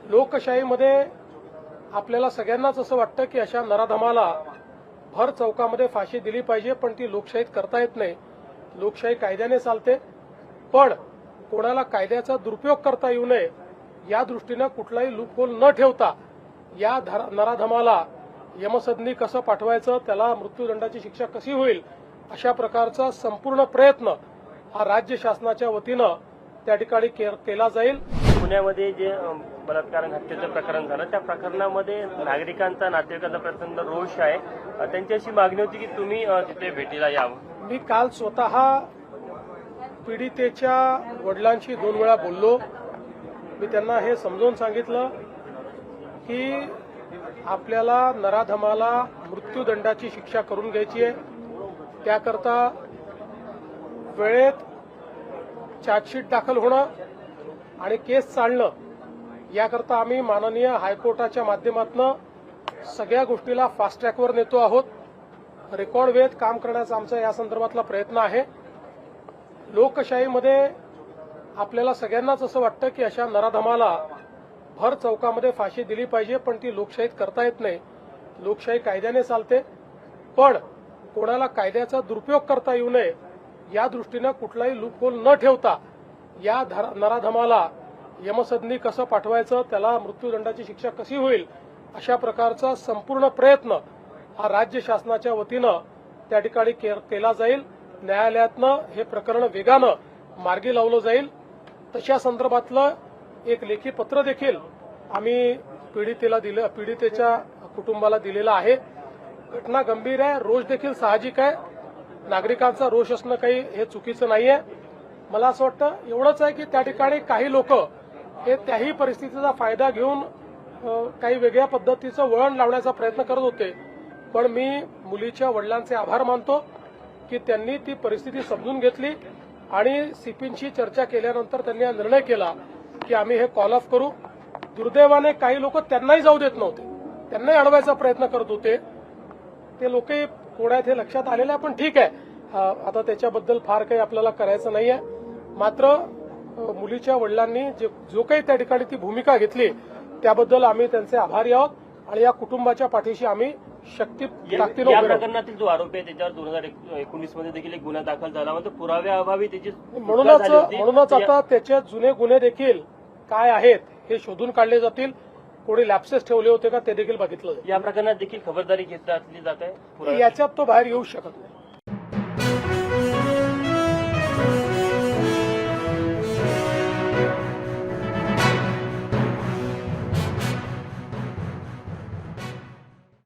लोकशाहीमध्ये आपल्याला सगळ्यांनाच असं वाटतं की अशा नराधमाला भर चौकामध्ये फाशी दिली पाहिजे, पण ती लोकशाहीत करता येत नाही. लोकशाही कायद्याने चालते, पण कोणाला कायद्याचा दुरुपयोग करता येऊ नये या दृष्टीनं कुठलाही लूपहोल न ठेवता या नराधमाला यमसदनी कसं पाठवायचं, त्याला मृत्यूदंडाची शिक्षा कशी होईल, अशा प्रकारचा संपूर्ण प्रयत्न हा राज्य शासनाच्या वतीनं त्या ठिकाणी केला जाईल. पुण्यामध्ये जे बलात्कार हत्येचं प्रकरण झालं त्या प्रकरणामध्ये नागरिकांचा, नातेवाईकांचा प्रचंड रोष आहे. त्यांची अशी मागणी होती की तुम्ही तिथे भेटीला यावं. मी काल स्वतः पीडितेच्या वडिलांशी 2 वेळा बोललो. मी त्यांना हे समजावून सांगितलं की आपल्याला नराधमाला मृत्यूदंडाची शिक्षा करून घ्यायची आहे. त्याकरता वेळेत चार्जशीट दाखल होणं आणि केस चालणं याकरता आम्ही माननीय हायकोर्टाच्या माध्यमातून सगळ्या गोष्टीला फास्ट ट्रॅकवर नेतो आहोत. रेकॉर्ड वेळेत काम करण्याचा आमचा या संदर्भातला प्रयत्न आहे. लोकशाहीमध्ये आपल्याला सगळ्यांनाच असं वाटतं की अशा नराधमाला भर चौकामध्ये फाशी दिली पाहिजे, पण ती लोकशाहीत करता येत नाही. लोकशाही कायद्याने चालते, पण कोणाला कायद्याचा दुरुपयोग करता येऊ नये या दृष्टीनं कुठलाही लूपहोल न ठेवता या नराधमाला यमसदनी कसं पाठवायचं, त्याला मृत्यूदंडाची शिक्षा कशी होईल, अशा प्रकारचा संपूर्ण प्रयत्न हा राज्य शासनाच्या वतीनं त्या ठिकाणी केला जाईल. न्यायालयातनं हे प्रकरण वेगानं मार्गी लावलं जाईल. तशा संदर्भातलं एक लेखी पत्र देखील आम्ही पीडितेच्या कुटुंबाला दिलेलं आहे. घटना गंभीर आहे, रोष देखील साहजिक आहे. नागरिकांचा रोष असणं काही हे चुकीचं नाहीये. मला असं वाटतं एवढंच आहे की त्या ठिकाणी काही लोक हे त्याही परिस्थितीचा फायदा घेऊन काही वेगळ्या पद्धतीचं वळण लावण्याचा प्रयत्न करत होते. पण मी मुलीच्या वडिलांचे आभार मानतो की त्यांनी ती परिस्थिती समजून घेतली आणि सीपींशी चर्चा केल्यानंतर त्यांनी हा निर्णय केला की आम्ही हे कॉल ऑफ करू. दुर्दैवाने काही लोक त्यांनाही जाऊ देत नव्हते, त्यांनाही अडवायचा प्रयत्न करत होते. ते लोकही कोणात हे लक्षात आलेलं आहे, पण ठीक आहे. आता त्याच्याबद्दल फार काही आपल्याला करायचं नाहीये. मात्र मुलीच्या वडिलांनी जो काही त्या ठिकाणी ती भूमिका घेतली त्याबद्दल आम्ही त्यांचे आभारी आहोत आणि या कुटुंबाच्या पाठीशी आम्ही ताकदीने या प्रकरणातील जो आरोपी आहे त्याच्यावर 2019 मध्ये देखील एक गुन्हा दाखल झाला, म्हणजे पुराव्याअभावी त्याची म्हणूनच आता त्याचे जुने गुन्हे देखील काय आहेत हे शोधून काढले जातील. कोणी लॅप्सेस ठेवले होते का ते देखील बघितलं जाईल. या प्रकरणात देखील खबरदारी घेतली जात आहे. याच्यात तो बाहेर येऊ शकत नाही.